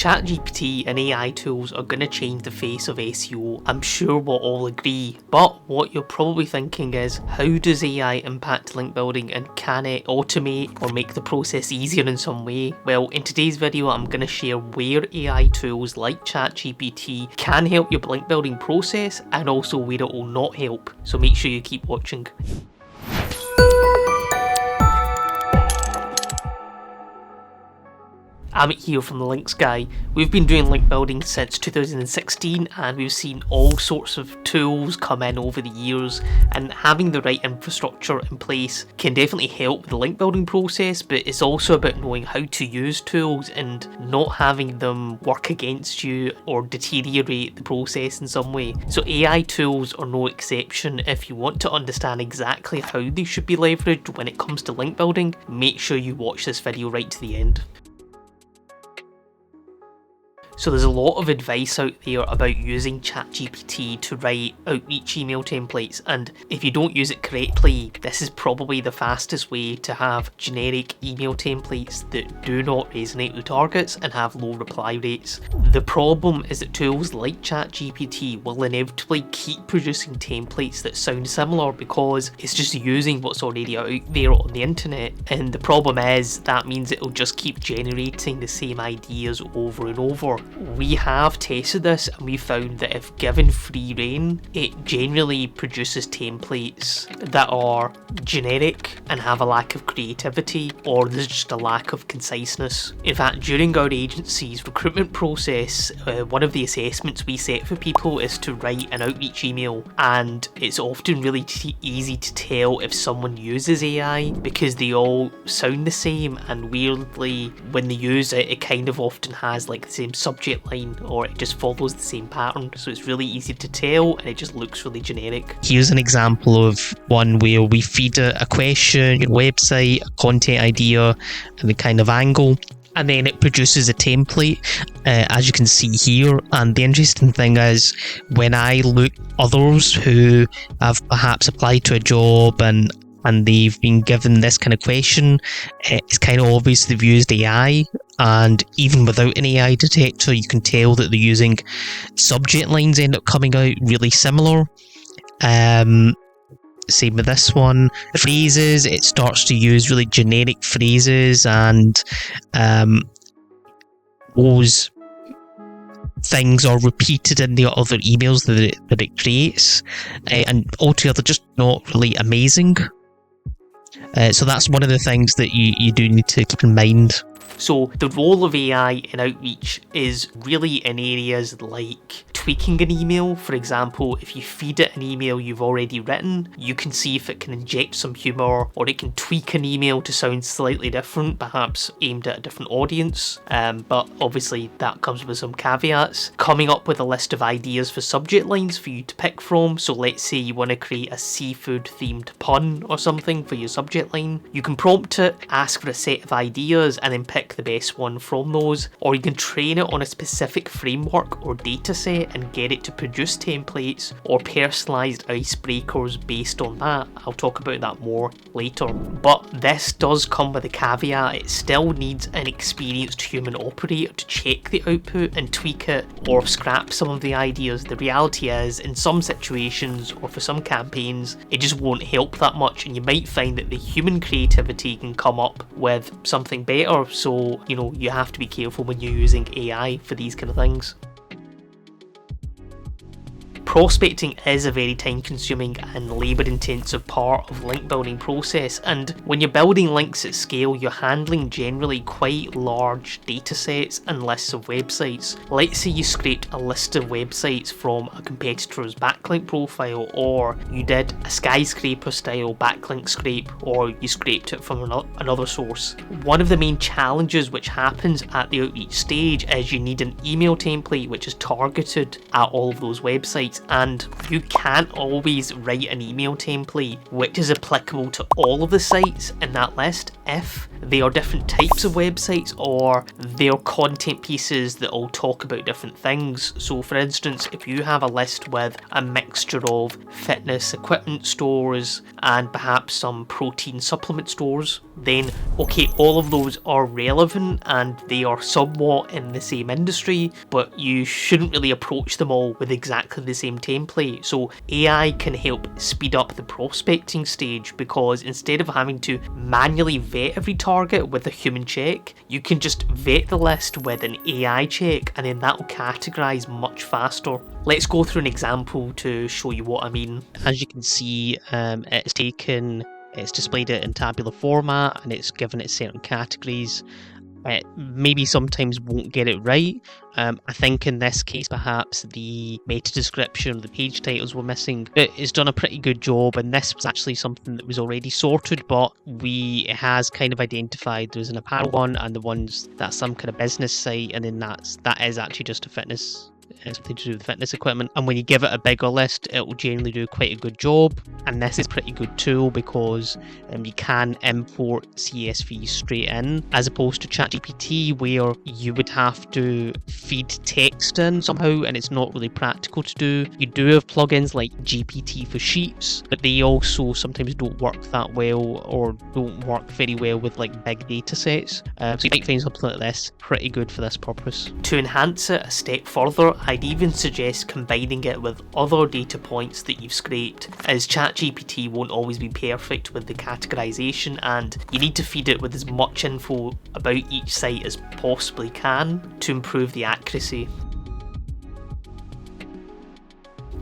ChatGPT and AI tools are going to change the face of SEO, I'm sure we'll all agree, but what you're probably thinking is, how does AI impact link building and can it automate or make the process easier in some way? Well, in today's video I'm going to share where AI tools like ChatGPT can help your link building process and also where it will not help, so make sure you keep watching. Amit here from the Links Guy. We've been doing link building since 2016 and we've seen all sorts of tools come in over the years, and having the right infrastructure in place can definitely help the link building process, but it's also about knowing how to use tools and not having them work against you or deteriorate the process in some way. So AI tools are no exception. If you want to understand exactly how they should be leveraged when it comes to link building, make sure you watch this video right to the end. So there's a lot of advice out there about using ChatGPT to write outreach email templates, and if you don't use it correctly, this is probably the fastest way to have generic email templates that do not resonate with targets and have low reply rates. The problem is that tools like ChatGPT will inevitably keep producing templates that sound similar because it's just using what's already out there on the internet, and the problem is that means it'll just keep generating the same ideas over and over. We have tested this and we found that if given free rein, it generally produces templates that are generic and have a lack of creativity, or there's just a lack of conciseness. In fact, during our agency's recruitment process, one of the assessments we set for people is to write an outreach email, and it's often really easy to tell if someone uses AI because they all sound the same, and weirdly when they use it, it kind of often has like the same subject line, or it just follows the same pattern, so it's really easy to tell and it just looks really generic. Here's an example of one where we feed a question, your website, a content idea, and the kind of angle, and then it produces a template, as you can see here. And the interesting thing is, when I look at others who have perhaps applied to a job and they've been given this kind of question, it's kind of obvious they've used AI, and even without an AI detector you can tell that they're using subject lines end up coming out really similar. Same with this one. The phrases, it starts to use really generic phrases, and those things are repeated in the other emails that it creates, and altogether just not really amazing. So that's one of the things that you do need to keep in mind. So the role of AI in outreach is really in areas like tweaking an email. For example, if you feed it an email you've already written, you can see if it can inject some humour, or it can tweak an email to sound slightly different, perhaps aimed at a different audience, but obviously that comes with some caveats. Coming up with a list of ideas for subject lines for you to pick from, so let's say you want to create a seafood themed pun or something for your subject line, you can prompt it, ask for a set of ideas, and then pick the best one from those, or you can train it on a specific framework or dataset and get it to produce templates or personalised icebreakers based on that. I'll talk about that more later. But this does come with a caveat: it still needs an experienced human operator to check the output and tweak it or scrap some of the ideas. The reality is, in some situations or for some campaigns, it just won't help that much, and you might find that the human creativity can come up with something better. So you have to be careful when you're using AI for these kind of things. Prospecting is a very time consuming and labour intensive part of link building process, and when you're building links at scale, you're handling generally quite large data sets and lists of websites. Let's say you scraped a list of websites from a competitor's backlink profile, or you did a skyscraper style backlink scrape, or you scraped it from another source. One of the main challenges which happens at the outreach stage is you need an email template which is targeted at all of those websites, and you can't always write an email template which is applicable to all of the sites in that list if they are different types of websites or they're content pieces that all talk about different things. So for instance, if you have a list with a mixture of fitness equipment stores and perhaps some protein supplement stores, then okay, all of those are relevant and they are somewhat in the same industry, but you shouldn't really approach them all with exactly the same template. So AI can help speed up the prospecting stage, because instead of having to manually vet every target with a human check, you can just vet the list with an AI check, and then that will categorize much faster. Let's go through an example to show you what I mean. As you can see, it's displayed it in tabular format and it's given it certain categories. It maybe sometimes won't get it right. I think in this case, perhaps the meta description, the page titles were missing. It's done a pretty good job, and this was actually something that was already sorted, but it has kind of identified there's an apparel one and the ones that's some kind of business site, and then that is actually just a fitness. Something to do with fitness equipment, and when you give it a bigger list, it will generally do quite a good job. And this is a pretty good tool because you can import CSV straight in, as opposed to ChatGPT where you would have to feed text in somehow, and it's not really practical to do. You do have plugins like GPT for Sheets, but they also sometimes don't work that well, or don't work very well with like big data sets. So you might find something like this pretty good for this purpose. To enhance it a step further, I'd even suggest combining it with other data points that you've scraped, as ChatGPT won't always be perfect with the categorization, and you need to feed it with as much info about each site as possibly can to improve the accuracy.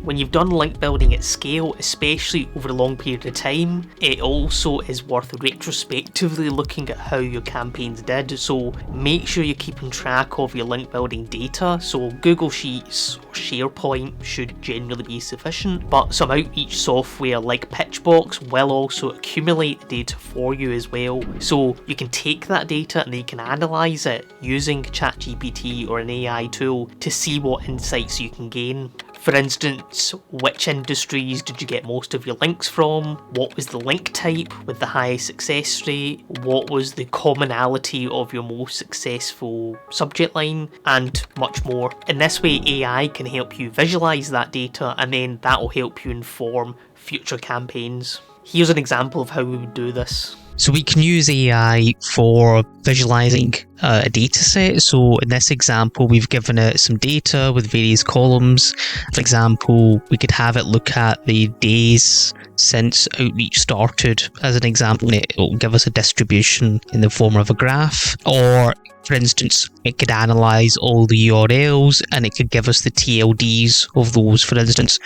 When you've done link building at scale, especially over a long period of time, it also is worth retrospectively looking at how your campaigns did. So make sure you're keeping track of your link building data. So Google Sheets or SharePoint should generally be sufficient, but some outreach software like Pitchbox will also accumulate the data for you as well. So you can take that data and then you can analyze it using ChatGPT or an AI tool to see what insights you can gain. For instance, which industries did you get most of your links from? What was the link type with the highest success rate? What was the commonality of your most successful subject line? And much more. In this way, AI can help you visualize that data, and then that will help you inform future campaigns. Here's an example of how we would do this. So we can use AI for visualizing a data set. So in this example, we've given it some data with various columns. For example, we could have it look at the days since outreach started as an example, and it will give us a distribution in the form of a graph. Or for instance, it could analyze all the URLs and it could give us the TLDs of those. For instance,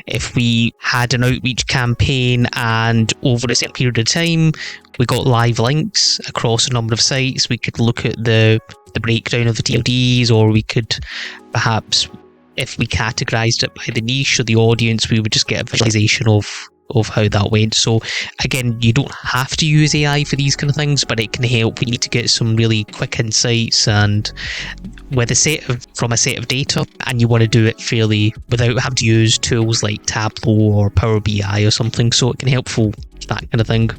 if we had an outreach campaign and over a certain period of time we got live links across a number of sites, we could look at the breakdown of the TLDs, or we could perhaps, if we categorized it by the niche or the audience, we would just get a visualization of how that went. So again, you don't have to use AI for these kind of things, but it can help. We need to get some really quick insights and with from a set of data, and you want to do it fairly without having to use tools like Tableau or Power BI or something. So it can help for that kind of thing.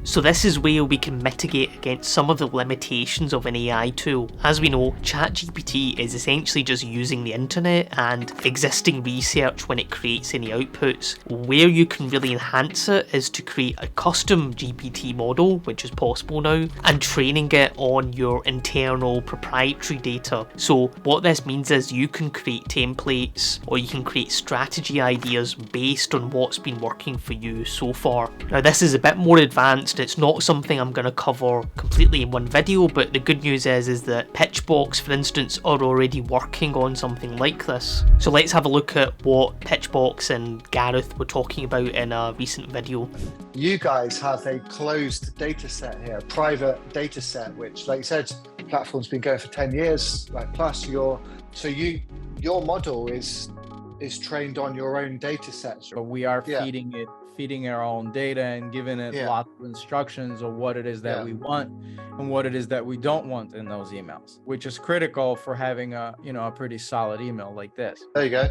So this is where we can mitigate against some of the limitations of an AI tool. As we know, ChatGPT is essentially just using the internet and existing research when it creates any outputs. Where you can really enhance it is to create a custom GPT model, which is possible now, and training it on your internal proprietary data. So what this means is you can create templates, or you can create strategy ideas based on what's been working for you so far. Now this is a bit more advanced. It's not something I'm going to cover completely in one video, but the good news is that Pitchbox, for instance, are already working on something like this. So let's have a look at what Pitchbox and Gareth were talking about in a recent video. You guys have a closed data set here, a private data set, which, like you said, the platform's been going for 10 years, like plus your model is trained on your own data sets. But we are feeding our own data and giving it lots of instructions of what it is that we want and what it is that we don't want in those emails, which is critical for having a pretty solid email like this. There you go.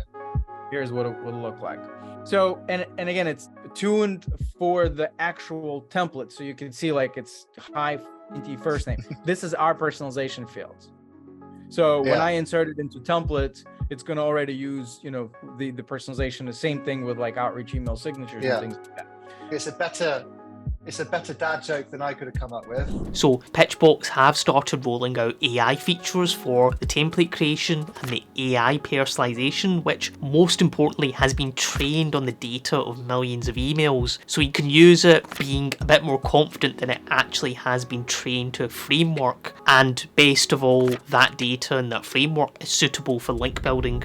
Here's what it would look like. So, and again, it's tuned for the actual template. So you can see like it's high first name. This is our personalization fields. So when I insert it into templates, it's going to already use, you know, the personalization. The same thing with like outreach email signatures and things like that. It's a better dad joke than I could have come up with. So Pitchbox have started rolling out AI features for the template creation and the AI personalization, which most importantly has been trained on the data of millions of emails. So you can use it being a bit more confident that it actually has been trained to a framework, and based of all, that data and that framework is suitable for link building.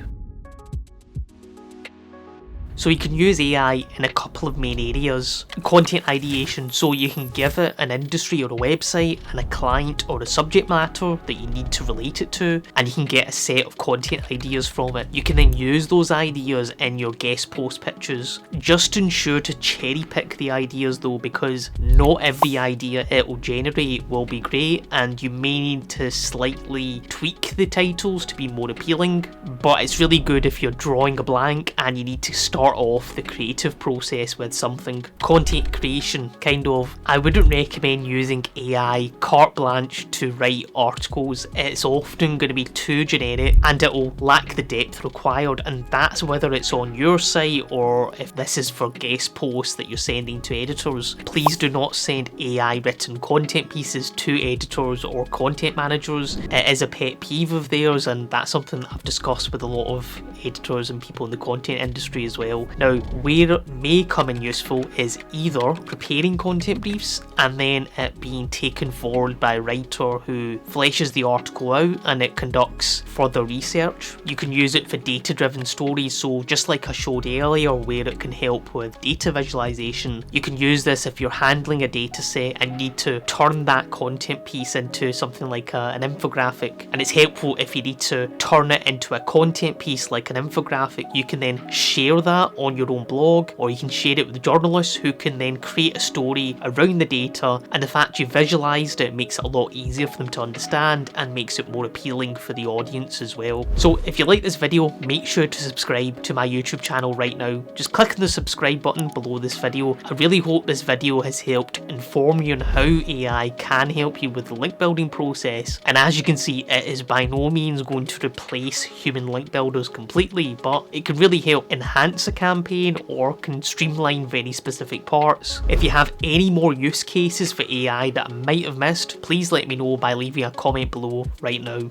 So you can use AI in a couple of main areas. Content ideation, so you can give it an industry or a website and a client or a subject matter that you need to relate it to, and you can get a set of content ideas from it. You can then use those ideas in your guest post pitches. Just ensure to cherry pick the ideas though, because not every idea it will generate will be great, and you may need to slightly tweak the titles to be more appealing, but it's really good if you're drawing a blank and you need to start off the creative process with something. Content creation, kind of, I wouldn't recommend using AI carte blanche to write articles. It's often going to be too generic and it will lack the depth required, and that's whether it's on your site or if this is for guest posts that you're sending to editors. Please do not send AI written content pieces to editors or content managers. It is a pet peeve of theirs, and that's something that I've discussed with a lot of editors and people in the content industry as well. Now, where it may come in useful is either preparing content briefs and then it being taken forward by a writer who fleshes the article out and it conducts further research. You can use it for data-driven stories, so just like I showed earlier where it can help with data visualization, you can use this if you're handling a data set and need to turn that content piece into something like an infographic. And it's helpful if you need to turn it into a content piece like an infographic. You can then share that on your own blog, or you can share it with journalists who can then create a story around the data, and the fact you visualised it makes it a lot easier for them to understand and makes it more appealing for the audience as well. So if you like this video, make sure to subscribe to my YouTube channel right now. Just click on the subscribe button below this video. I really hope this video has helped inform you on how AI can help you with the link building process, and as you can see, it is by no means going to replace human link builders completely, but it can really help enhance a campaign or can streamline very specific parts. If you have any more use cases for AI that I might have missed, please let me know by leaving a comment below right now.